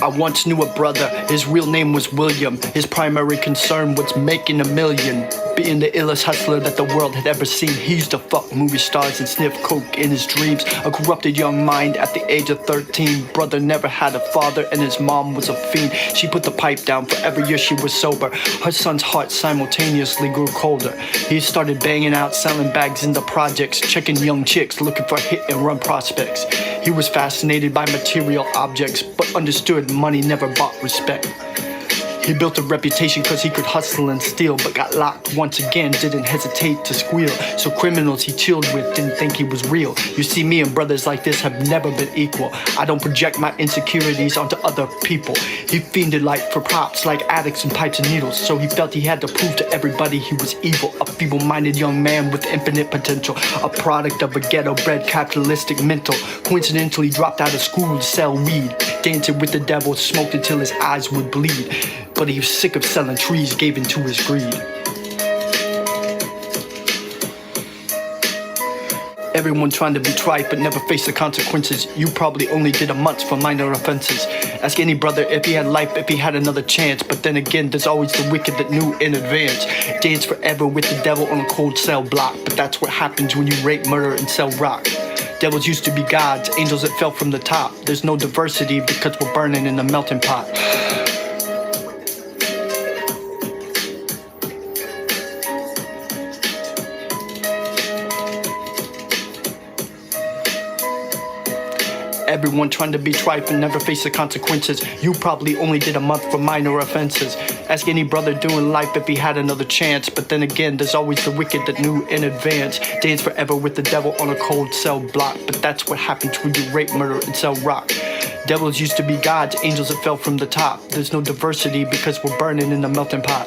I once knew a brother, his real name was William. His primary concern was making a million, being the illest hustler that the world had ever seen. He used to fuck movie stars and sniff coke in his dreams. A corrupted young mind at the age of 13. Brother never had a father and his mom was a fiend. She put the pipe down for every year she was sober. Her son's heart simultaneously grew colder. He started banging out, selling bags in the projects, checking young chicks, looking for hit and run prospects. He was fascinated by material objects, but understood money never bought respect. He built a reputation cause he could hustle and steal, but got locked once again, didn't hesitate to squeal. So criminals he chilled with didn't think he was real. You see, me and brothers like this have never been equal. I don't project my insecurities onto other people. He fiended like for props, like addicts and pipes and needles. So he felt he had to prove to everybody he was evil. A feeble-minded young man with infinite potential, a product of a ghetto-bred capitalistic mental. Coincidentally dropped out of school to sell weed, dancing with the devil, smoked until his eyes would bleed. But he was sick of selling trees, gave in to his greed. Everyone trying to be trite but never face the consequences. You probably only did a month for minor offenses. Ask any brother if he had life, if he had another chance. But then again, there's always the wicked that knew in advance. Dance forever with the devil on a cold cell block. But that's what happens when you rape, murder, and sell rock. Devils used to be gods, angels that fell from the top. There's no diversity because we're burning in a melting pot. Everyone trying to be trite and never face the consequences. You probably only did a month for minor offenses. Ask any brother doing life if he had another chance. But then again, there's always the wicked that knew in advance. Dance forever with the devil on a cold cell block. But that's what happens when you rape, murder, and sell rock. Devils used to be gods, angels that fell from the top. There's no diversity because we're burning in the melting pot.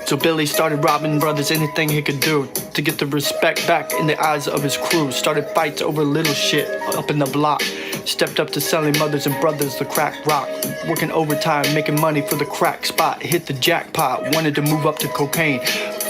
So Billy started robbing brothers, anything he could do to get the respect back in the eyes of his crew. Started fights over little shit up in the block. Stepped up to selling mothers and brothers the crack rock. Working overtime, making money for the crack spot. Hit the jackpot, wanted to move up to cocaine.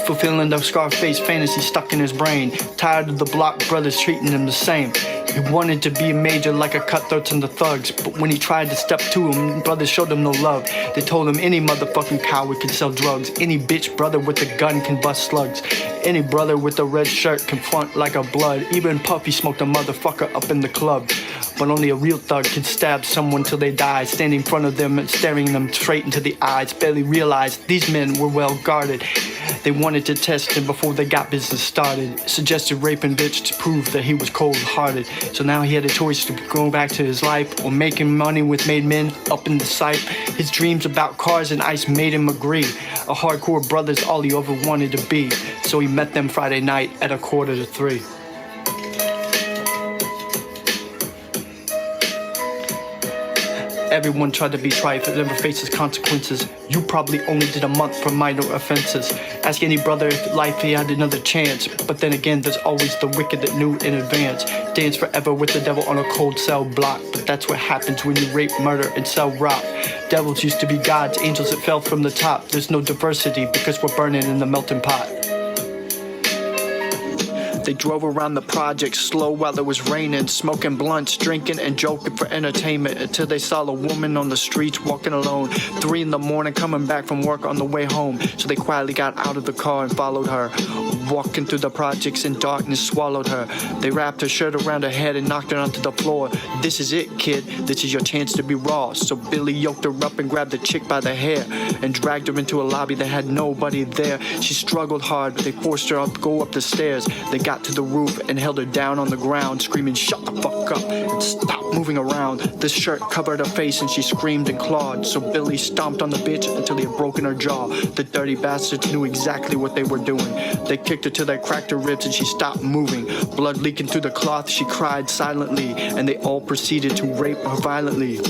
Fulfilling the Scarface fantasy stuck in his brain. Tired of the block brothers treating him the same. He wanted to be a major like a cutthroats and the thugs. But when he tried to step to him, brothers showed him no love. They told him any motherfucking coward can sell drugs. Any bitch brother with a gun can bust slugs. Any brother with a red shirt can front like a blood. Even Puffy smoked a motherfucker up in the club. But only a real thug can stab someone till they die, standing in front of them and staring them straight into the eyes. Barely realized these men were well guarded. They wanted to test him before they got business started. Suggested raping bitch to prove that he was cold-hearted. So now he had a choice to go back to his life or making money with made men up in the sight. His dreams about cars and ice made him agree. A hardcore brother's all he ever wanted to be. So he met them Friday night at 2:45. Everyone tried to be trite but never faces consequences. You probably only did a month for minor offenses. Ask any brother if life he had another chance. But then again, there's always the wicked that knew in advance. Dance forever with the devil on a cold cell block. But that's what happens when you rape, murder, and sell rock. Devils used to be gods, angels that fell from the top. There's no diversity because we're burning in the melting pot. They drove around the project slow while it was raining, smoking blunts, drinking and joking for entertainment until they saw a woman on the streets walking alone. 3 in the morning coming back from work on the way home. So they quietly got out of the car and followed her. Walking through the projects and darkness swallowed her. They wrapped her shirt around her head and knocked her onto the floor. This is it, kid. This is your chance to be raw. So Billy yoked her up and grabbed the chick by the hair and dragged her into a lobby that had nobody there. She struggled hard, but they forced her to go up the stairs. They got to the roof and held her down on the ground, screaming, "Shut the fuck up and stop moving around." The shirt covered her face and she screamed and clawed. So Billy stomped on the bitch until he had broken her jaw. The dirty bastards knew exactly what they were doing. They kicked her till they cracked her ribs and she stopped moving. Blood leaking through the cloth, she cried silently, and they all proceeded to rape her violently.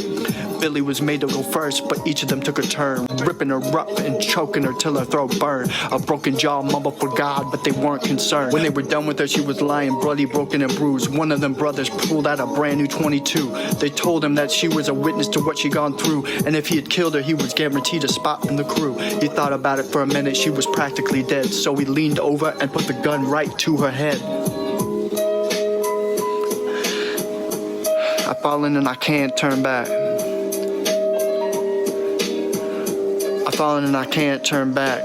Billy was made to go first, but each of them took a turn, ripping her up and choking her till her throat burned. A broken jaw mumbled for God, but they weren't concerned. When they were done with her, she was lying bloody, broken and bruised. One of them brothers pulled out a brand new 22. They told him that she was a witness to what she'd gone through, and if he had killed her, he was guaranteed a spot in the crew. He thought about it for a minute, she was practically dead, so he leaned over and put the gun right to her head. fallen and I can't turn back. I've fallen and I can't turn back.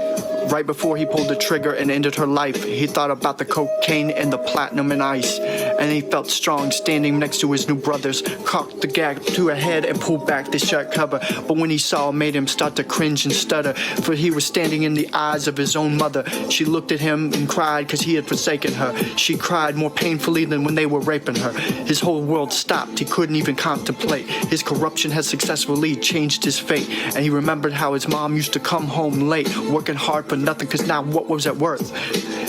Right before he pulled the trigger and ended her life, he thought about the cocaine and the platinum and ice. And he felt strong standing next to his new brothers, cocked the gag to her head and pulled back the shirt cover. But when he saw, it made him start to cringe and stutter, for he was standing in the eyes of his own mother. She looked at him and cried because he had forsaken her. She cried more painfully than when they were raping her. His whole world stopped. He couldn't even contemplate. His corruption had successfully changed his fate. And he remembered how his mom used to come home late, working hard for nothing, because now what was it worth?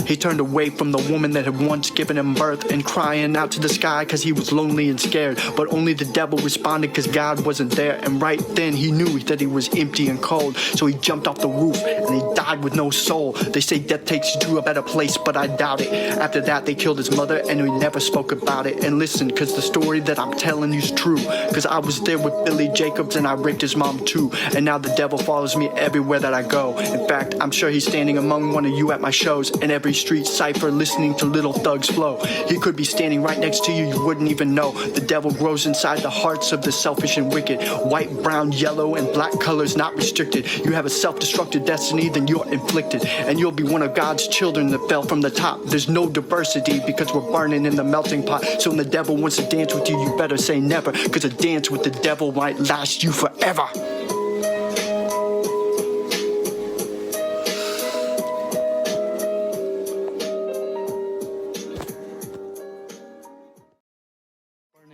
He turned away from the woman that had once given him birth and crying out to the sky because he was lonely and scared. But only the devil responded because God wasn't there. And right then he knew that he was empty and cold. So he jumped off the roof and he died with no soul. They say death takes you to a better place, but I doubt it. After that they killed his mother and we never spoke about it. And listen, because the story that I'm telling you is true. Because I was there with Billy Jacobs and I raped his mom too. And now the devil follows me everywhere that I go. In fact, I'm sure he's standing among one of you at my shows, in every street cipher listening to Little Thug's flow. He could be standing right next to you, you wouldn't even know. The devil grows inside the hearts of the selfish and wicked. White, brown, yellow, and black colors not restricted. You have a self-destructive destiny, then you're inflicted. And you'll be one of God's children that fell from the top. There's no diversity because we're burning in the melting pot. So when the devil wants to dance with you, you better say never, because a dance with the devil might last you forever.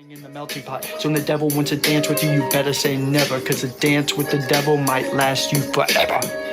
In the melting pot. So when the devil wants to dance with you, you better say never, because a dance with the devil might last you forever.